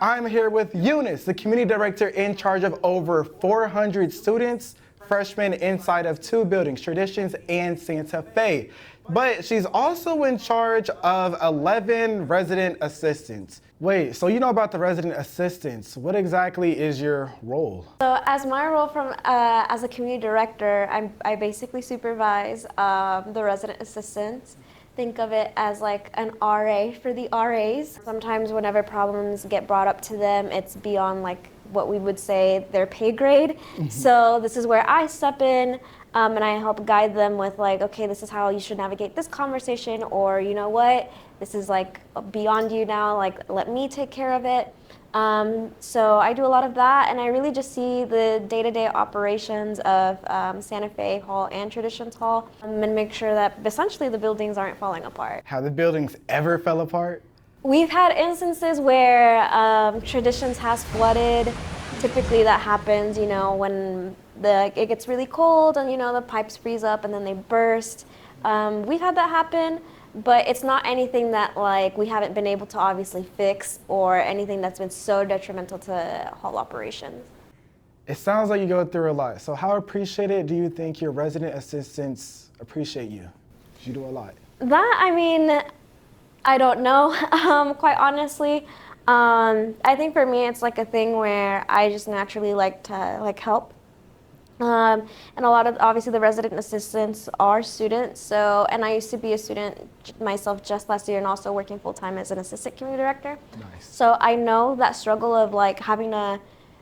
I'm here with Eunice, the community director in charge of over 400 students, freshmen inside of two buildings, Traditions and Santa Fe. But she's also in charge of 11 resident assistants. Wait, so you know about the resident assistants. What exactly is your role? So as my role as a community director, I basically supervise the resident assistants. Think of it as like an RA for the RAs. Sometimes whenever problems get brought up to them, it's beyond like what we would say their pay grade. So this is where I step in and I help guide them with like, okay, this is how you should navigate this conversation, or you know what, this is like beyond you now, like let me take care of it. So I do a lot of that, and I really just see the day-to-day operations of Santa Fe Hall and Traditions Hall, and make sure that essentially the buildings aren't falling apart. Have the buildings ever fell apart? We've had instances where Traditions has flooded. Typically that happens, you know, when it gets really cold and, you know, the pipes freeze up and then they burst. We've had that happen. But it's not anything that like we haven't been able to obviously fix, or anything that's been so detrimental to hall operations. It sounds like you go through a lot. So how appreciated do you think your resident assistants appreciate you? 'Cause you do a lot. That, I mean, I don't know, quite honestly. I think for me it's like a thing where I just naturally like to like help. And a lot of, obviously the resident assistants are students, so, and I used to be a student myself just last year and also working full-time as an assistant community director. Nice. So I know that struggle of like having to,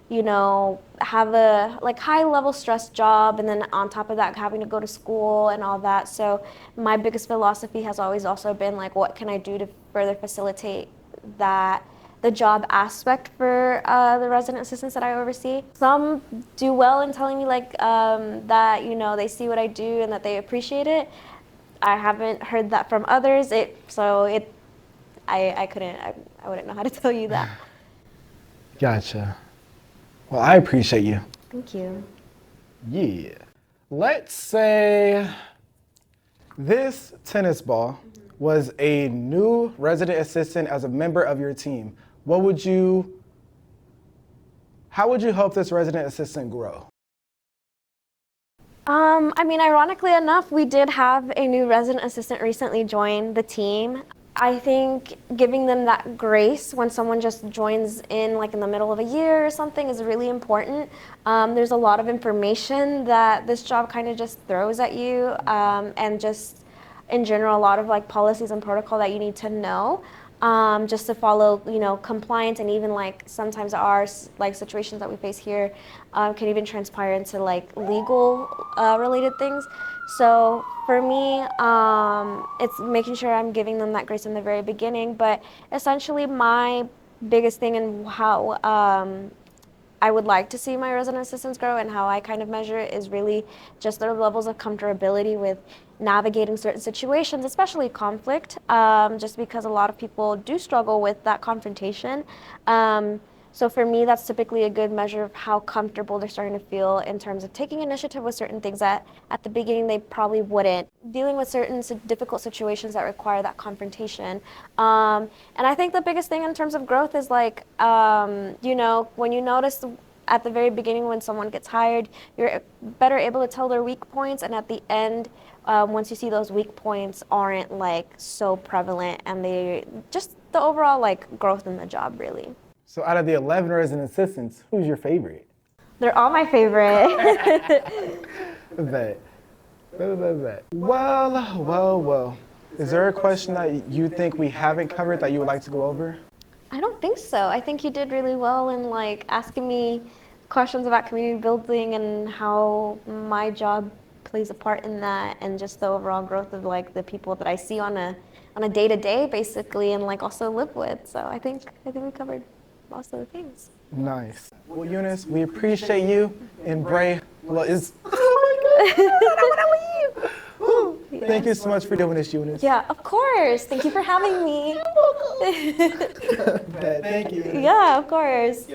you know, have a like high level stress job, and then on top of that having to go to school and all that. So my biggest philosophy has always also been like, what can I do to further facilitate the job aspect for the resident assistants that I oversee. Some do well in telling me like that, you know, they see what I do and that they appreciate it. I haven't heard that from others. I wouldn't know how to tell you that. Gotcha. Well, I appreciate you. Thank you. Yeah. Let's say this tennis ball was a new resident assistant as a member of your team. How would you help this resident assistant grow? I mean, ironically enough, we did have a new resident assistant recently join the team. I think giving them that grace when someone just joins in like in the middle of a year or something is really important. There's a lot of information that this job kind of just throws at you, and just in general, a lot of like policies and protocol that you need to know. Just to follow, you know, compliance, and even like sometimes our like situations that we face here can even transpire into like legal related things. So for me, it's making sure I'm giving them that grace in the very beginning. But essentially, my biggest thing and how I would like to see my resident assistants grow and how I kind of measure it is really just their levels of comfortability with navigating certain situations, especially conflict, just because a lot of people do struggle with that confrontation. So for me, that's typically a good measure of how comfortable they're starting to feel in terms of taking initiative with certain things that at the beginning they probably wouldn't. Dealing with certain difficult situations that require that confrontation. And I think the biggest thing in terms of growth is like, you know, when you notice at the very beginning when someone gets hired, you're better able to tell their weak points, and at the end, once you see those weak points aren't like so prevalent, and they just the overall like growth in the job really. So out of the 11 resident assistants, who's your favorite? They're all my favorite. Bet. Well. Is there a question that you think we haven't covered that you would like to go over? I don't think so. I think you did really well in like asking me questions about community building and how my job plays a part in that, and just the overall growth of like the people that I see on a day-to-day basically, and like also live with. So I think we covered most of the things. Nice. Well, Eunice, we appreciate you. And Bray, well, oh my God, I don't want to leave. Yes. Thank you so much for doing this, Eunice. Yeah, of course. Thank you for having me. Thank you. Yeah, of course.